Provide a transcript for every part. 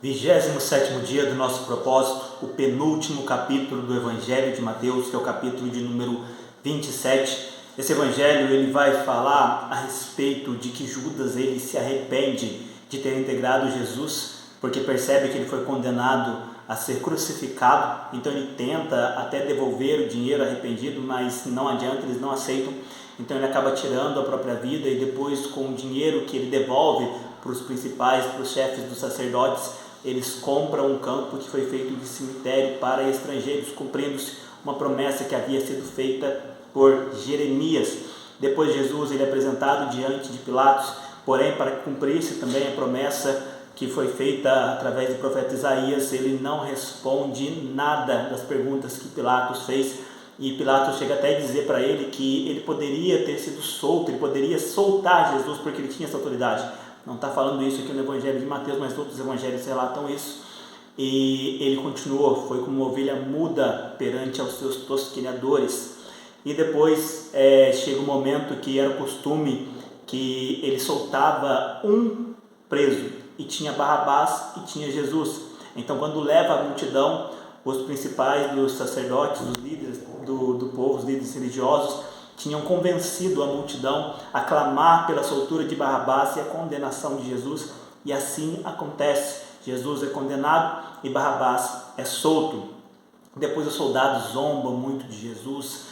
27º dia do nosso propósito, o penúltimo capítulo do Evangelho de Mateus, que é o capítulo de número 27. Esse Evangelho ele vai falar a respeito de que Judas ele se arrepende de ter integrado Jesus, porque percebe que ele foi condenado a ser crucificado, então ele tenta até devolver o dinheiro arrependido, mas não adianta, eles não aceitam, então ele acaba tirando a própria vida e depois com o dinheiro que ele devolve para os principais, para os chefes dos sacerdotes, eles compram um campo que foi feito de cemitério para estrangeiros, cumprindo-se uma promessa que havia sido feita por Jeremias. Depois Jesus ele é apresentado diante de Pilatos, porém para cumprir-se também a promessa que foi feita através do profeta Isaías, ele não responde nada das perguntas que Pilatos fez, e Pilatos chega até a dizer para ele que ele poderia ter sido solto, ele poderia soltar Jesus porque ele tinha essa autoridade. Não está falando isso aqui no Evangelho de Mateus, mas outros evangelhos relatam isso. E ele continuou, foi como uma ovelha muda perante aos seus tosqueadores. E depois chega um momento que era costume que ele soltava um preso, e tinha Barrabás e tinha Jesus. Então quando leva a multidão, os principais dos sacerdotes, os líderes do povo, os líderes religiosos, tinham convencido a multidão a clamar pela soltura de Barrabás e a condenação de Jesus, e assim acontece. Jesus é condenado e Barrabás é solto. Depois os soldados zombam muito de Jesus,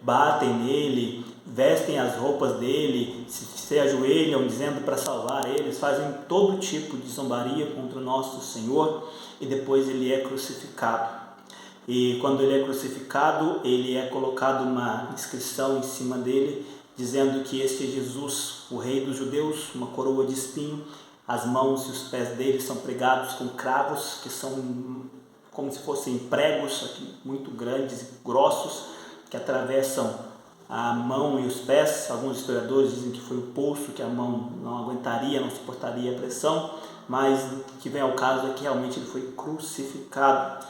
batem nele, vestem as roupas dele, se ajoelham dizendo para salvar eles, fazem todo tipo de zombaria contra o nosso Senhor, e depois ele é crucificado. E quando ele é crucificado, ele é colocado uma inscrição em cima dele, dizendo que este é Jesus, o rei dos judeus, uma coroa de espinho, as mãos e os pés dele são pregados com cravos, que são como se fossem pregos muito grandes e grossos, que atravessam a mão e os pés. Alguns historiadores dizem que foi o pulso, que a mão não aguentaria, não suportaria a pressão, mas o que vem ao caso é que realmente ele foi crucificado.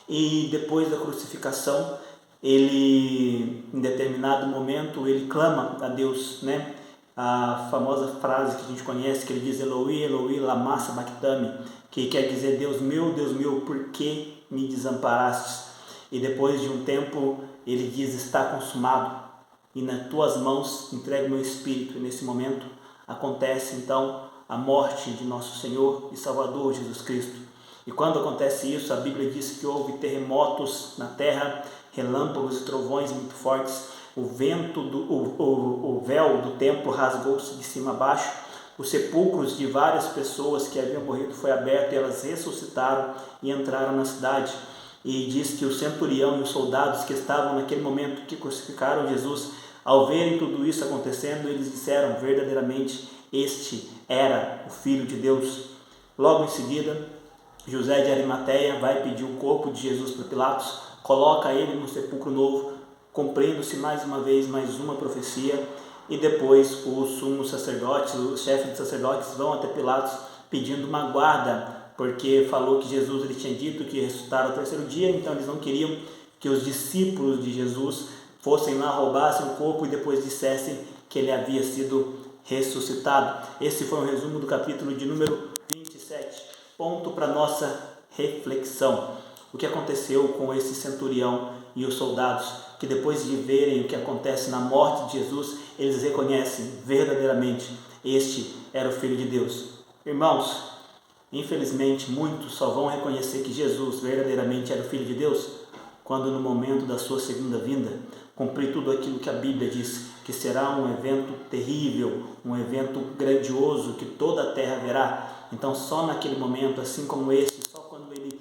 E depois da crucificação, ele, em determinado momento, ele clama a Deus, né? A famosa frase que a gente conhece, que ele diz Eloi, Eloi, lama sabachthani, que quer dizer Deus meu, por que me desamparastes? E depois de um tempo, ele diz, está consumado, e nas tuas mãos entrego meu espírito. E nesse momento acontece então a morte de nosso Senhor e Salvador Jesus Cristo. E quando acontece isso, a Bíblia diz que houve terremotos na terra, relâmpagos e trovões muito fortes, o vento, o véu do templo rasgou-se de cima a baixo, os sepulcros de várias pessoas que haviam morrido foi aberto e elas ressuscitaram e entraram na cidade. E diz que o centurião e os soldados que estavam naquele momento que crucificaram Jesus, ao verem tudo isso acontecendo, eles disseram verdadeiramente, este era o Filho de Deus. Logo em seguida, José de Arimateia vai pedir o corpo de Jesus para Pilatos, coloca ele no sepulcro novo, cumprindo-se mais uma vez mais uma profecia, e depois os sumos sacerdotes, os chefes dos sacerdotes vão até Pilatos pedindo uma guarda, porque falou que Jesus ele tinha dito que ia ressuscitar ao terceiro dia, então eles não queriam que os discípulos de Jesus fossem lá, roubassem o corpo e depois dissessem que ele havia sido ressuscitado. Esse foi um resumo do capítulo de número 27. Ponto para nossa reflexão. O que aconteceu com esse centurião e os soldados, que depois de verem o que acontece na morte de Jesus, eles reconhecem verdadeiramente, este era o Filho de Deus. Irmãos, infelizmente muitos só vão reconhecer que Jesus verdadeiramente era o Filho de Deus quando no momento da sua segunda vinda cumprir tudo aquilo que a Bíblia diz, que será um evento terrível, um evento grandioso que toda a terra verá. Então só naquele momento, assim como esse, só quando ele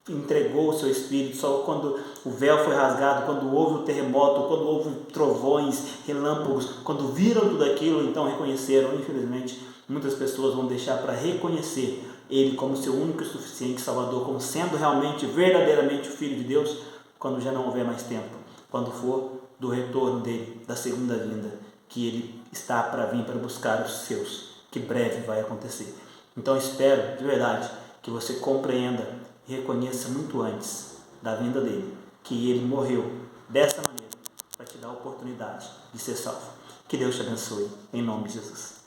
entregou o seu Espírito, só quando o véu foi rasgado, quando houve o terremoto, quando houve trovões, relâmpagos, quando viram tudo aquilo, então reconheceram. Infelizmente, muitas pessoas vão deixar para reconhecer ele como seu único e suficiente Salvador, como sendo realmente, verdadeiramente o Filho de Deus, quando já não houver mais tempo, quando for do retorno dele, da segunda vinda, que ele está para vir para buscar os seus, que breve vai acontecer. Então espero, de verdade, que você compreenda e reconheça muito antes da vinda dele, que ele morreu dessa maneira, para te dar a oportunidade de ser salvo. Que Deus te abençoe, em nome de Jesus.